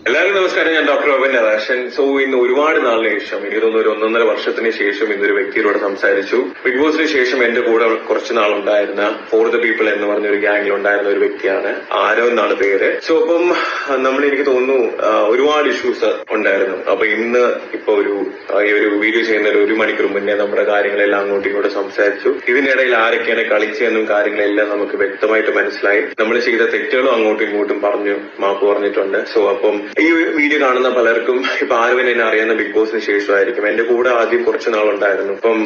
എല്ലാവർക്കും നമസ്കാരം. ഞാൻ ഡോക്ടർ അബൻ നരാശൻ. സോ ഇന്ന് ഒരുപാട് നാളിന് ശേഷം, എനിക്ക് തോന്നുന്നു ഒരു 1.5 വർഷത്തിന് ശേഷം ഇന്നൊരു വ്യക്തിയോട് സംസാരിച്ചു. ബിഗ് ബോസിന് ശേഷം എന്റെ കൂടെ കുറച്ചു നാളുണ്ടായിരുന്ന ഫോർ ദ പീപ്പിൾ എന്ന് പറഞ്ഞൊരു ഗ്യാങ്ങിൽ ഉണ്ടായിരുന്ന ഒരു വ്യക്തിയാണ്. ആരോ എന്നാണ് പേര്. സോ അപ്പം നമ്മൾ എനിക്ക് തോന്നുന്നു ഒരുപാട് ഇഷ്യൂസ് ഉണ്ടായിരുന്നു. അപ്പൊ ഇന്ന് ഇപ്പൊ ഈ ഒരു വീഡിയോ ചെയ്യുന്നതിൽ 1 മണിക്കൂർ മുന്നേ നമ്മുടെ കാര്യങ്ങളെല്ലാം അങ്ങോട്ടും ഇങ്ങോട്ടും സംസാരിച്ചു. ഇതിനിടയിൽ ആരൊക്കെയാണ് കളിച്ചതെന്നും കാര്യങ്ങളെല്ലാം നമുക്ക് വ്യക്തമായിട്ട് മനസ്സിലായി. നമ്മൾ ചെയ്ത തെറ്റുകളും അങ്ങോട്ടും ഇങ്ങോട്ടും മാപ്പ് പറഞ്ഞിട്ടുണ്ട്. സോ അപ്പം ഈ വീഡിയോ കാണുന്ന പലർക്കും ഇപ്പൊ ആരവൻ എന്നെ അറിയുന്ന ബിഗ് ബോസിന് ശേഷമായിരിക്കും. എന്റെ കൂടെ ആദ്യം കുറച്ചു നാളുണ്ടായിരുന്നു. അപ്പം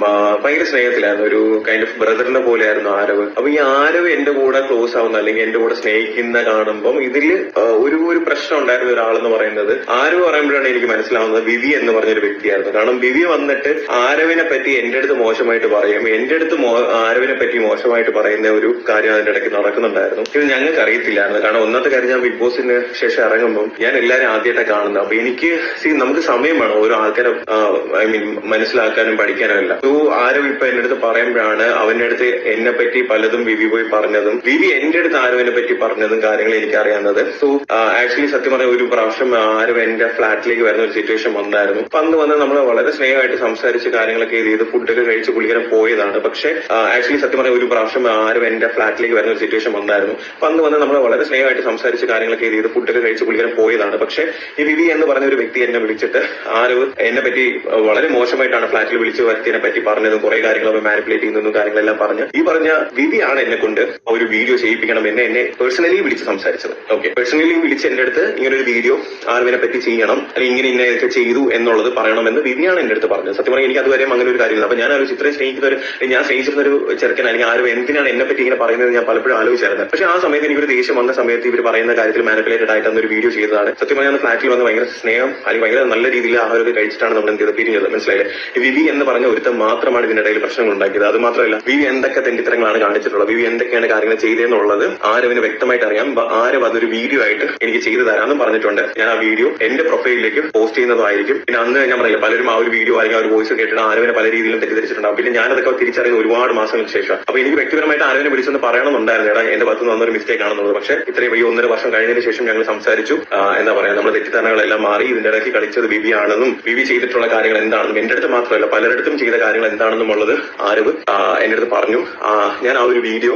ഭയങ്കര സ്നേഹത്തിലായിരുന്നു. ഒരു കൈൻഡ് ഓഫ് ബ്രദറിനെ പോലെയായിരുന്നു ആരവ്. അപ്പൊ ഈ ആരവ് എന്റെ കൂടെ ക്ലോസ് ആവുന്ന അല്ലെങ്കിൽ എന്റെ കൂടെ സ്നേഹിക്കുന്ന കാണുമ്പോൾ ഇതില് ഒരു പ്രശ്നം ഉണ്ടായിരുന്ന ഒരാളെന്ന് പറയുന്നത് ആരവ് പറയുമ്പോഴാണ് എനിക്ക് മനസ്സിലാവുന്നത് വിവി എന്ന് പറഞ്ഞൊരു വ്യക്തിയായിരുന്നു. കാരണം വിവി വന്നിട്ട് ആരവിനെ പറ്റി എന്റെ അടുത്ത് മോശമായിട്ട് പറയും, എന്റെ അടുത്ത് ആരവിനെ പറ്റി മോശമായിട്ട് പറയുന്ന ഒരു കാര്യം അതിന്റെ ഇടയ്ക്ക് നടക്കുന്നുണ്ടായിരുന്നു. ഇത് ഞങ്ങൾക്ക് അറിയത്തില്ലായിരുന്നു. കാരണം ഒന്നാമത്തെ കാര്യം, ഞാൻ ബിഗ് ബോസിന് ശേഷം ഇറങ്ങുമ്പോൾ ഞാൻ എല്ലാവരും ആദ്യമായിട്ടാണ് കാണുന്നത്. അപ്പൊ എനിക്ക് നമുക്ക് സമയം വേണം ഓരോ ആൾക്കാരെ മനസ്സിലാക്കാനും പഠിക്കാനും എല്ലാം. സോ ആരവ് ഇപ്പൊ എന്റെ അടുത്ത് പറയുമ്പോഴാണ് അവന്റെ അടുത്ത് എന്നെ പറ്റി പലതും വിവി പോയി പറഞ്ഞതും വിവി എന്റെ അടുത്ത് ആരവിനെ പറ്റി പറഞ്ഞതും കാര്യങ്ങൾ എനിക്ക് അറിയാവുന്നത്. സോ ആക്ച്വലി സത്യം പറഞ്ഞ ഒരു പ്രാവശ്യം ആരവ് എന്റെ ഫ്ലാറ്റിലേക്ക് വരുന്ന ഒരു സിറ്റുവേഷൻ വന്നായിരുന്നു. അപ്പൊ അന്ന് വന്ന് നമ്മൾ വളരെ സ്നേഹമായിട്ട് സംസാരിച്ച് കാര്യങ്ങളൊക്കെ ചെയ്ത് ഫുഡൊക്കെ കഴിച്ച് പുള്ളിക്കാരൻ പോയതാണ്. പക്ഷെ ആക്ച്വലി സത്യം പറഞ്ഞ ഒരു പ്രാവശ്യം ആരവ് എന്റെ ഫ്ലാറ്റിലേക്ക് വരുന്ന ഒരു സിറ്റുവേഷൻ വന്നായിരുന്നു. അപ്പൊ അന്ന് വന്ന് നമ്മൾ വളരെ സ്നേഹമായിട്ട് സംസാരിച്ച് കാര്യങ്ങളൊക്കെ ചെയ്ത് ഫുഡൊക്കെ കഴിച്ച് പുള്ളിക്കാരൻ പോയതാണ്. പക്ഷെ ഈ വിവി എന്ന് പറഞ്ഞ ഒരു വ്യക്തി എന്നെ വിളിച്ചിട്ട് ആരവ് എന്നെ പറ്റി വളരെ മോശമായിട്ടാണ് ഫ്ലാറ്റിൽ വിളിച്ച് വരുത്തിനെ പറ്റി പറഞ്ഞതും കുറെ കാര്യങ്ങൾ മാനിപ്പുലേറ്റ് ചെയ്യുന്നതും കാര്യങ്ങളെല്ലാം പറഞ്ഞ് ഈ പറഞ്ഞ വിവിയാണ് എന്നെ കൊണ്ട് ഒരു വീഡിയോ ചെയ്യിപ്പിക്കണം എന്നെ പേഴ്സണലി വിളിച്ച് സംസാരിച്ചത്. ഓക്കെ, പേഴ്സണലി വിളിച്ച് എന്റെ അടുത്ത് ഇങ്ങനെ ഒരു വീഡിയോ ആരവിനെ പറ്റി ചെയ്യണം, അല്ലെങ്കിൽ ഇങ്ങനെയൊക്കെ ചെയ്തു എന്നുള്ളത് പറയണമെന്ന് വിവിയാണ് എന്റെ അടുത്ത് പറഞ്ഞത്. സത്യം പറഞ്ഞാൽ എനിക്ക് അതുവരെ അങ്ങനെ ഒരു കാര്യമില്ല. അപ്പൊ ഞാൻ ആലോചിച്ച് ഇത്രയും ഞാൻ സ്നേഹിച്ചിരുന്ന ഒരു ചെറുക്കൻ അല്ലെങ്കിൽ ആരവ് എന്തിനാണ് എന്നെ പറ്റി ഇങ്ങനെ പറയുന്നത് ഞാൻ പലപ്പോഴും ആലോചിച്ചായിരുന്നു. പക്ഷെ ആ സമയത്ത് എനിക്കൊരു ദേഷ്യം വന്ന സമയത്ത് ഇവർ പറയുന്ന കാര്യത്തിൽ മാനിപ്പുലേറ്റഡ് ആയിട്ട് അന്നൊരു വീഡിയോ ചെയ്തതാണ്. സത്യം പറഞ്ഞാൽ ഫ്ലാറ്റിൽ വന്ന് ഭയങ്കര സ്നേഹം അല്ലെങ്കിൽ ഭയങ്കര നല്ല രീതിയിൽ ആഹാരമൊക്കെ കഴിച്ചിട്ടാണ് നമ്മൾ എന്ത് ചെയ്ത് പിരിഞ്ഞത്. മനസ്സിലായില്ലേ? വിവി എന്ന് പറഞ്ഞ ഒരുത്തം മാത്രമാണ് ഇതിനിടയിൽ പ്രശ്നങ്ങൾ ഉണ്ടാക്കിയത്. അത് മാത്രമല്ല, വിവി എന്തൊക്കെ തെണ്ടിത്തരങ്ങളാണ് കാണിച്ചിട്ടുള്ളത്, വിവി എന്തൊക്കെയാണ് കാര്യങ്ങൾ ചെയ്തതെന്നുള്ളത് ആരവിന് വ്യക്തമായിട്ട് അറിയാം. ആരവ് അതൊരു വീഡിയോ ആയിട്ട് എനിക്ക് ചെയ്തു തരാമെന്നും പറഞ്ഞിട്ടുണ്ട്. ഞാൻ ആ വീഡിയോ എന്റെ പ്രൊഫൈലിലേക്ക് പോസ്റ്റ് ചെയ്യുന്നതായിരിക്കും. പിന്നെ അന്ന് ഞാൻ പറയില്ല, പലരും ആ ഒരു വീഡിയോ അല്ലെങ്കിൽ ആ ഒരു വോയിസ് കേട്ടിട്ട് ആരവിനെ പല രീതിയിലും തെറ്റിദ്ധരിച്ചിട്ടുണ്ടാവും. പിന്നെ ഞാനതൊക്കെ തിരിച്ചറിയുന്ന ഒരുപാട് മാസങ്ങൾക്ക് ശേഷം. അപ്പൊ എനിക്ക് വ്യക്തിപരമായിട്ട് ആരവിനെ വിളിച്ചൊന്ന് പറയണമെന്നുണ്ടായിരുന്നു, എടാ എന്റെ ഭാഗത്ത് നിന്ന് വന്നൊരു മിസ്റ്റേക്ക് ആണെന്നുള്ളത്. പക്ഷെ ഇത്രയും 1.5 വർഷം കഴിഞ്ഞതിന് ശേഷം ഞങ്ങൾ സംസാരിച്ചു. എന്താ പറയാ, നമ്മുടെ തെറ്റിദ്ധാരണകളെല്ലാം മാറി. ഇതിന്റെ ഇടയ്ക്ക് കളിച്ചത് വിവിയാണെന്നും വിവി ചെയ്തിട്ടുള്ള കാര്യങ്ങൾ എന്താണെന്നും എന്റെ അടുത്ത് മാത്രമല്ല പലരിടത്തും ചെയ്ത കാര്യങ്ങൾ എന്താണെന്നും ഉള്ളത് ആരവ് എന്റെ അടുത്ത് പറഞ്ഞു. ഞാൻ ആ ഒരു വീഡിയോ